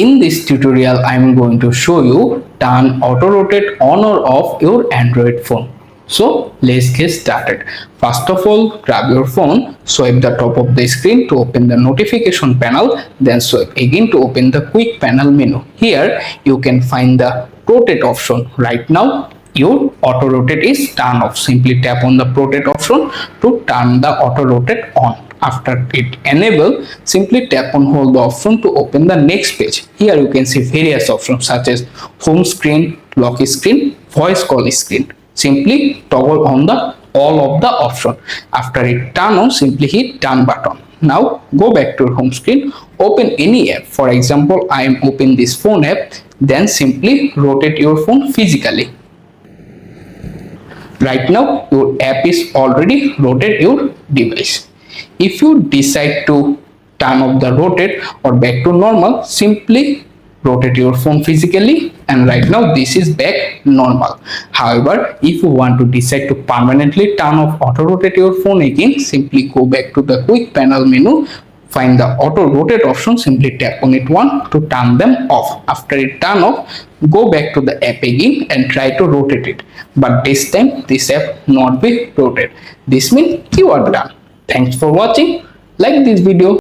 In this tutorial, I am going to show you turn auto rotate on or off your Android phone. So let's get started. First of all, grab your phone, swipe the top of the screen to open the notification panel, then swipe again to open the quick panel menu. Here you can find the rotate option. Right now your auto rotate is turned off. Simply tap on the rotate option to turn the auto rotate on. After it enable, simply tap on hold the option to open the next page. Here you can see various options such as home screen, lock screen, voice call screen. Simply toggle on the all of the option. After it turn on, simply hit turn button. Now go back to your home screen, open any app. For example, I am opening this phone app, then simply rotate your phone physically. Right now your app is already rotate your device. If you decide to turn off the rotate or back to normal, simply rotate your phone physically, and right now this is back normal. However, if you want to decide to permanently turn off auto rotate your phone again, simply go back to the quick panel menu, find the auto rotate option, simply tap on it once to turn them off. After it turn off, go back to the app again and try to rotate it, but this time this app not be rotated. This means you are done. Thanks for watching. Like this video.